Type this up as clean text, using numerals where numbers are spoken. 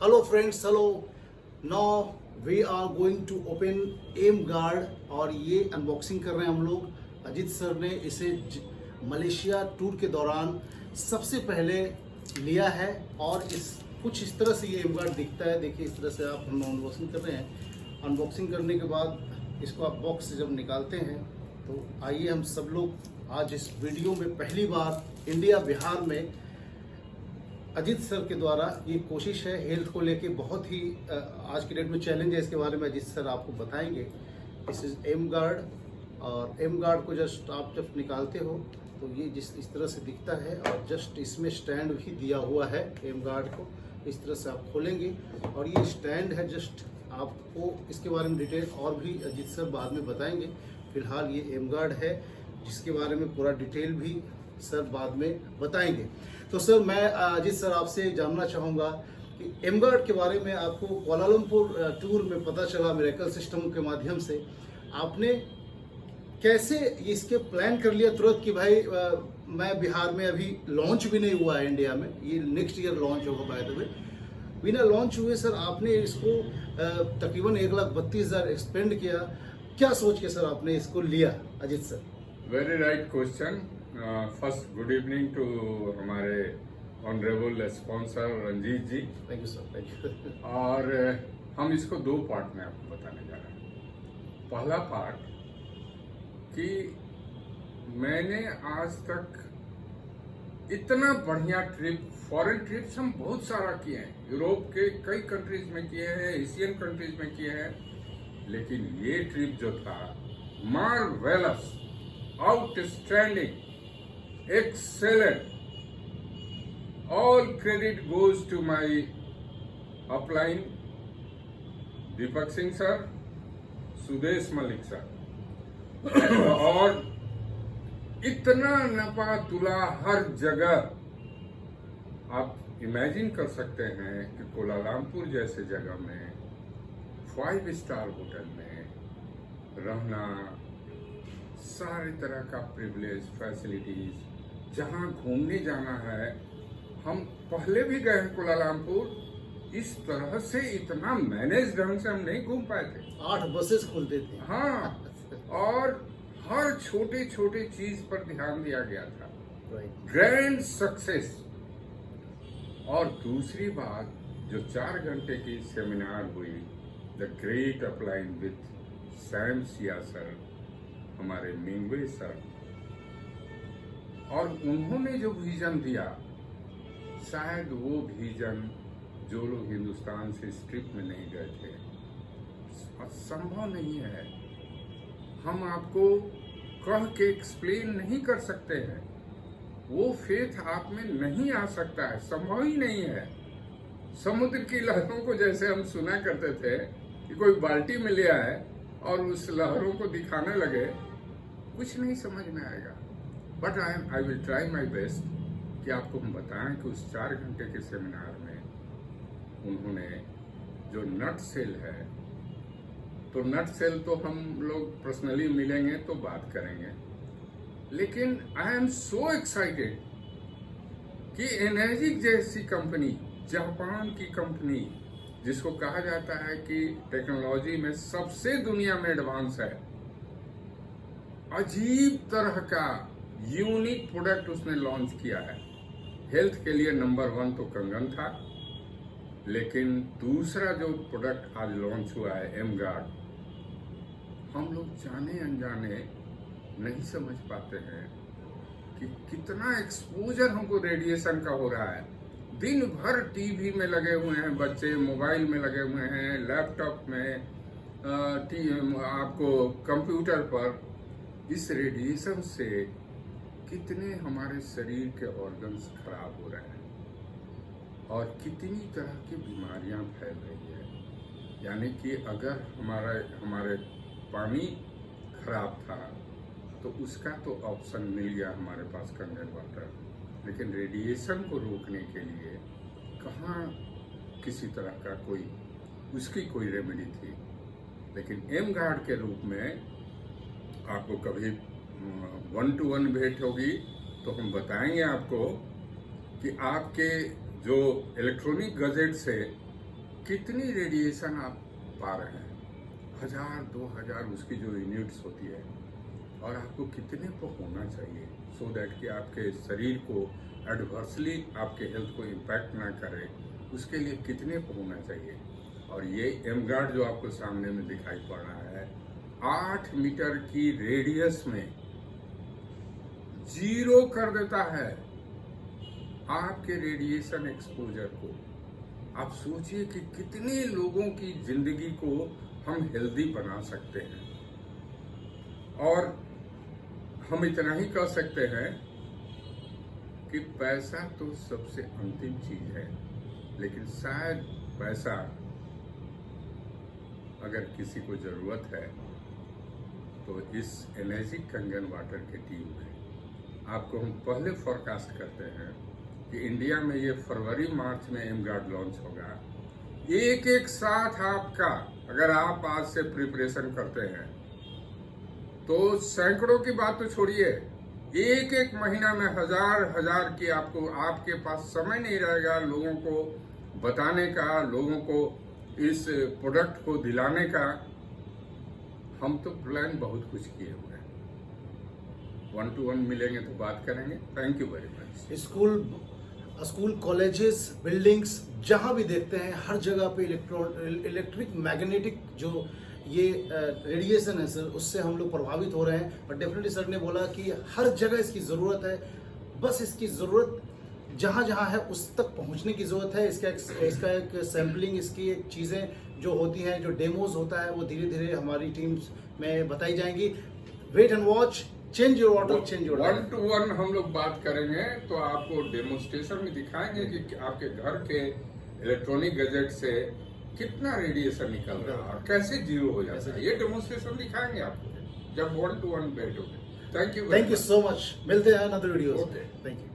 Hello friends, hello. Now we are going to open M Guard और ये unboxing कर रहे हैं हम लोग। अजीत सर ने इसे मलेशिया टूर के दौरान सबसे पहले लिया है और कुछ इस तरह से ये एम गार्ड दिखता है। देखिए इस तरह से आप हम अनबॉक्सिंग कर रहे हैं। अनबॉक्सिंग करने के बाद इसको आप बॉक्स से जब निकालते हैं तो आइए हम सब लोग आज इस वीडियो में पहली बार इंडिया बिहार में अजीत सर के द्वारा ये कोशिश है हेल्थ को लेके, बहुत ही आज की डेट में चैलेंज है। इसके बारे में अजीत सर आपको बताएंगे। दिस इज एम गार्ड और एम गार्ड को आप जब निकालते हो तो ये इस तरह से दिखता है और जस्ट इसमें स्टैंड भी दिया हुआ है। एम गार्ड को इस तरह से आप खोलेंगे और ये स्टैंड है। जस्ट आपको इसके बारे में डिटेल और भी अजीत सर बाद में बताएंगे। फिलहाल ये एम गार्ड है जिसके बारे में पूरा डिटेल भी सर बाद में बताएंगे। तो सर मैं अजीत सर आपसे जानना चाहूँगा कि एम गार्ड के बारे में आपको कुआलालंपुर टूर में पता चला मिरेकल सिस्टम के माध्यम से। आपने कैसे इसके प्लान कर लिया तुरंत कि भाई मैं बिहार में अभी लॉन्च भी नहीं हुआ है इंडिया में, ये नेक्स्ट ईयर लॉन्च होगा बाय द वे। बिना लॉन्च हुए सर आपने इसको तकरीबन 1,32,000 एक्सपेंड किया। क्या सोच के सर आपने इसको लिया Ajit sir? Very right question. First good evening to हमारे honourable sponsor Ranjit ji. Thank you sir, thank you. और हम इसको दो पार्ट में आपको बताने जा रहे हैं। पहला पार्ट कि मैंने आज तक इतना बढ़िया ट्रिप, फॉरेन ट्रिप्स हम बहुत सारा किए हैं, यूरोप के कई कंट्रीज में किए हैं, एशियन कंट्रीज में किए हैं, लेकिन ये ट्रिप जो था marvellous, outstanding, excellent. All credit goes to my upline Deepak Singh sir, Sudesh Malik sir और इतना नपा तुला हर जगह। आप इमेजिन कर सकते हैं कि कुआलालंपुर जैसे जगह में 5 स्टार होटल में रहना, सारे तरह का प्रिविलेज, फैसिलिटीज, जहां घूमने जाना है। हम पहले भी गए हैं कुआलालंपुर, इस तरह से इतना मैनेज ढंग से हम नहीं घूम पाए थे। 8 बसेस खुलते थे। हाँ, और हर छोटे छोटे चीज पर ध्यान दिया गया था। Grand success. और दूसरी बात, जो 4 घंटे की सेमिनार हुई, the great upline with Sam Siya sir, हमारे मिंगवे सर, और उन्होंने जो विजन दिया, शायद वो विजन जो लोग हिंदुस्तान से इस ट्रिप में नहीं गए थे, संभव नहीं है। हम आपको कह के एक्सप्लेन नहीं कर सकते हैं। वो फेथ आप में नहीं आ सकता है, संभव ही नहीं है। समुद्र की लहरों को जैसे हम सुना करते थे कि कोई बाल्टी में ले आए और उस लहरों को दिखाने लगे, कुछ नहीं समझ में आएगा। But I will try my best कि आपको हम बताएं कि उस 4 घंटे के सेमिनार में उन्होंने जो नट सेल है, तो नट सेल तो हम लोग पर्सनली मिलेंगे तो बात करेंगे, लेकिन आई एम सो एक्साइटेड कि एनर्जिक जैसी कंपनी, जापान की कंपनी, जिसको कहा जाता है कि टेक्नोलॉजी में सबसे दुनिया में एडवांस है, अजीब तरह का यूनिक प्रोडक्ट उसने लॉन्च किया है। हेल्थ के लिए नंबर 1 तो कंगन था, लेकिन दूसरा जो प्रोडक्ट आज लॉन्च हुआ है एम गार्ड, हम लोग जाने अनजाने नहीं समझ पाते हैं कि कितना एक्सपोजर हमको रेडिएशन का हो रहा है। दिन भर टीवी में लगे हुए हैं बच्चे, मोबाइल में लगे हुए हैं, लैपटॉप में, आपको कंप्यूटर पर। इस रेडिएशन से कितने हमारे शरीर के ऑर्गन्स खराब हो रहे हैं और कितनी तरह की बीमारियां फैल रही है। यानी कि अगर हमारे पानी खराब था तो उसका तो ऑप्शन मिल गया हमारे पास, कंडेंस्ड वाटर, लेकिन रेडिएशन को रोकने के लिए कहाँ किसी तरह का उसकी कोई रेमेडी थी। लेकिन एम गार्ड के रूप में आपको कभी 1-to-1 भेंट होगी तो हम बताएंगे आपको कि आपके जो इलेक्ट्रॉनिक गजेट से कितनी रेडिएशन आप पा रहे हैं, 1000-2000 उसकी जो यूनिट्स होती है, और आपको कितने को होना चाहिए सो दैट कि आपके शरीर को एडवर्सली आपके हेल्थ को इम्पैक्ट ना करे, उसके लिए कितने को होना चाहिए। और ये एम गार्ड जो आपको सामने में दिखाई पड़ रहा है, 8 मीटर की रेडियस में 0 कर देता है आपके रेडिएशन एक्सपोजर को। आप सोचिए कि कितने लोगों की जिंदगी को हम हेल्दी बना सकते हैं। और हम इतना ही कह सकते हैं कि पैसा तो सबसे अंतिम चीज है, लेकिन शायद पैसा अगर किसी को जरूरत है तो इस एनर्जी कंगन वाटर की टीम में आपको हम पहले फोरकास्ट करते हैं कि इंडिया में ये फरवरी-मार्च में एम गार्ड लॉन्च होगा। एक एक साथ आपका, अगर आप आज से प्रिपरेशन करते हैं तो सैकड़ों की बात तो छोड़िए, एक एक महीना में हजार की आपको, आपके पास समय नहीं रहेगा लोगों को बताने का, लोगों को इस प्रोडक्ट को दिलाने का। हम तो प्लान बहुत कुछ किए हुए हैं, 1-to-1 मिलेंगे तो बात करेंगे। Thank you very much. School colleges buildings जहां भी देखते हैं हर जगह पे इलेक्ट्रिक मैग्नेटिक जो ये रेडिएशन है सर, उससे हम लोग प्रभावित हो रहे हैं। और डेफिनेटली सर ने बोला कि हर जगह इसकी ज़रूरत है, बस इसकी ज़रूरत जहां जहां है उस तक पहुंचने की ज़रूरत है। इसका एक सैम्पलिंग, इसकी एक चीज़ें जो होती हैं, जो डेमोज होता है, वो धीरे धीरे हमारी टीम्स में बताई जाएंगी। Wait and watch, change your water, change your life. 1-to-1 हम लोग बात करेंगे तो आपको डेमोन्स्ट्रेशन में दिखाएंगे कि आपके घर के इलेक्ट्रॉनिक गैजेट से कितना रेडिएशन निकल रहा है और कैसे जीरो हो जाता है। ये डेमोन्स्ट्रेशन दिखाएंगे आपको जब 1-to-1 बैठोगे। Thank you so much. मिलते हैं another video. Okay, thank you.